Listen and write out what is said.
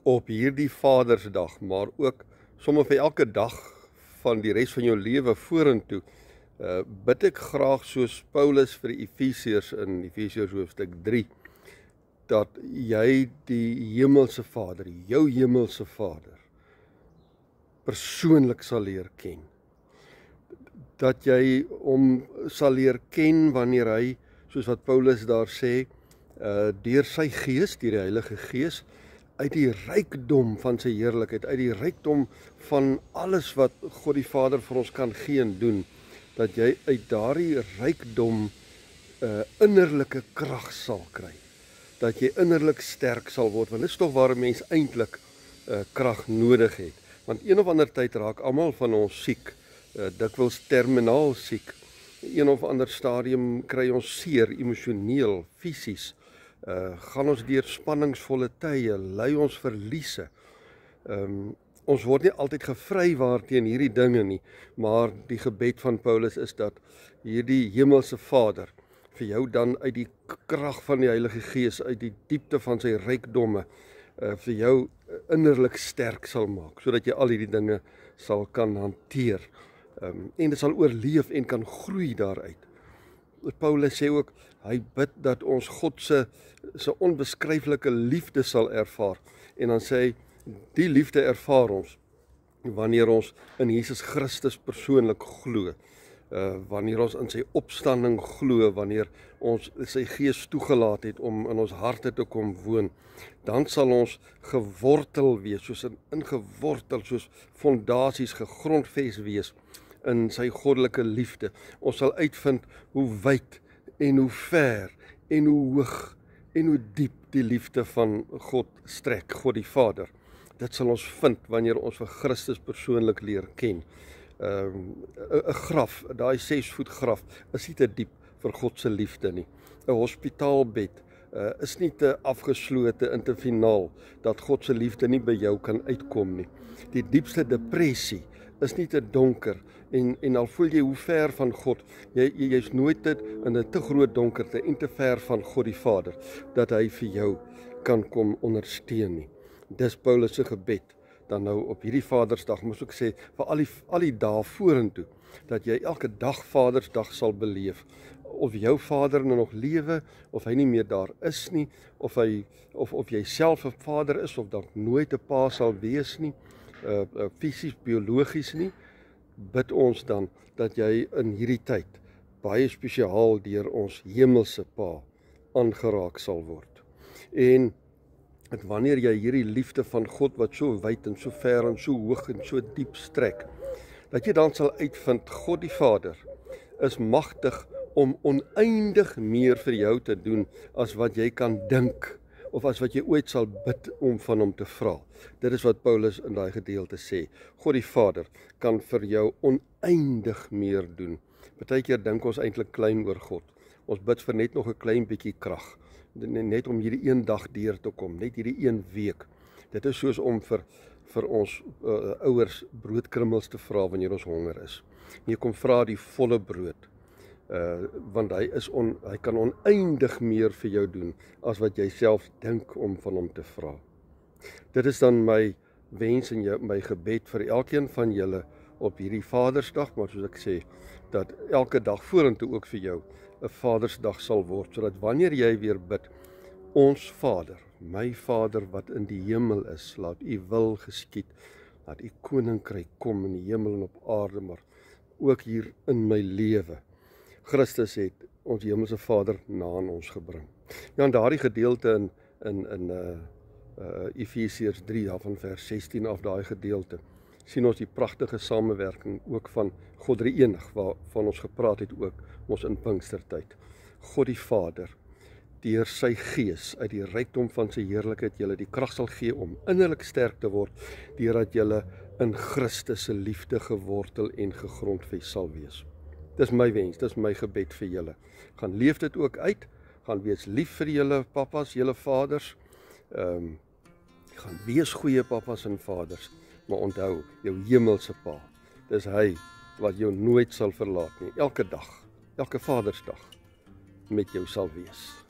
op hierdie Vadersdag, maar ook sommer vir elke dag van die res van jou lewe vorentoe, bid ek graag soos Paulus vir die Efesiërs in Efesiërs hoofstuk 3, dat jy die hemelse Vader, jou hemelse Vader, persoonlik sal leer ken. Dat jy hom sal leer ken wanneer hy, soos wat Paulus daar sê, deur sy gees, deur die Heilige Gees, uit die rykdom van sy heerlikheid, uit die rykdom van alles wat God die Vader vir ons kan gee en doen, dat jy uit daardie rykdom innerlike krag sal kry, dat jy innerlik sterk sal word, want dit is tog waar 'n mens eintlik krag nodig het, want een of ander tyd raak almal van ons siek, dikwels terminaal siek, een of ander stadium kry ons seer, emosioneel, fisies, gaan ons deur spanningsvolle tye, ly ons verliese. Ons word nie altyd gevrywaar teen hierdie dinge nie, maar die gebed van Paulus is dat hierdie hemelse Vader vir jou dan uit die krag van die Heilige Gees, uit die diepte van sy rykdomme, vir jou innerlik sterk sal maak, sodat jy al hierdie dinge sal kan hanteer, en dit sal oorleef en kan groei daaruit. Paulus sê ook, hy bid dat ons God se onbeskryflike liefde sal ervaar, en dan sê hy, die liefde ervaar ons, wanneer ons in Jesus Christus persoonlik glo, wanneer ons in sy opstanding glo, wanneer ons sy Gees toegelaat het om in ons harte te kom woon, dan sal ons gewortel wees, soos ingewortel, soos fondasies gegrondves wees in sy goddelike liefde. Ons sal uitvind hoe wyd en hoe ver en hoe hoog en hoe diep die liefde van God strek, God die Vader. Dit sal ons vind wanneer ons vir Christus persoonlik leer ken. 'n graf, daai 6 voet graf, is nie te diep vir God se liefde nie. 'n Hospitaalbed is nie te afgeslote en te finaal, dat God se liefde nie by jou kan uitkom nie. Die diepste depressie is nie te donker, en al voel jy hoe ver van God, jy's nooit in 'n te groot donkerte en te ver van God die Vader, dat hy vir jou kan kom ondersteun nie. Dis Paulus se gebed, dan nou op hierdie Vadersdag, moet ek sê, vir al die dae vorentoe, dat jy elke dag Vadersdag sal beleef, of jou vader nou nog lewe, of hy nie meer daar is nie, of jy self 'n vader is, of dalk nooit 'n pa sal wees nie, fisies, biologies nie, bid ons dan, dat jy in hierdie tyd, baie spesiaal deur ons hemelse Pa, aangeraak sal word. En dat wanneer jy hierdie liefde van God, wat so wyd en so ver en so hoog en so diep strek, dat jy dan sal uitvind, God die Vader is magtig om oneindig meer vir jou te doen, as wat jy kan dink, of as wat jy ooit sal bid om van hom te vra. Dit is wat Paulus in daai gedeelte sê. God die Vader kan vir jou oneindig meer doen. Partykeer dink ons eintlik klein oor God. Ons bid vir net nog 'n klein bietjie krag, net om hierdie een dag deur te kom, net hierdie een week. Dit is soos om vir ons ouers broodkrummels te vra wanneer ons honger is. Nee, kom vra die volle brood, want hy kan oneindig meer vir jou doen, as wat jy self dink om van hom te vra. Dit is dan my wens en my gebed vir elkeen van julle op hierdie Vadersdag, maar soos ek sê, dat elke dag vorentoe ook vir jou 'n Vadersdag sal word, sodat wanneer jy weer bid, ons Vader, my Vader wat in die hemel is, laat u wil geskied, laat u koninkryk kom in die hemel en op aarde, maar ook hier in my lewe. Christus het ons hemelse Vader na aan ons gebring. Ja, in daardie gedeelte in Efesiërs 3, van vers 16 af, daai gedeelte, sien ons die pragtige samewerking ook van God drie-enig, waarvan ons gepraat het ook, ons in Pinkstertyd. God die Vader, deur sy Gees, uit die rykdom van sy heerlikheid, julle die krag sal gee om innerlik sterk te word, deurdat julle in Christus se liefde gewortel en gegrondves sal wees. Dis my wens, dis my gebed vir julle. Gaan leef dit ook uit, gaan wees lief vir julle papas, julle vaders, gaan wees goeie papas en vaders, maar onthou, jou hemelse Pa, dis hy wat jou nooit sal verlaat nie, elke dag, elke Vadersdag met jou sal wees.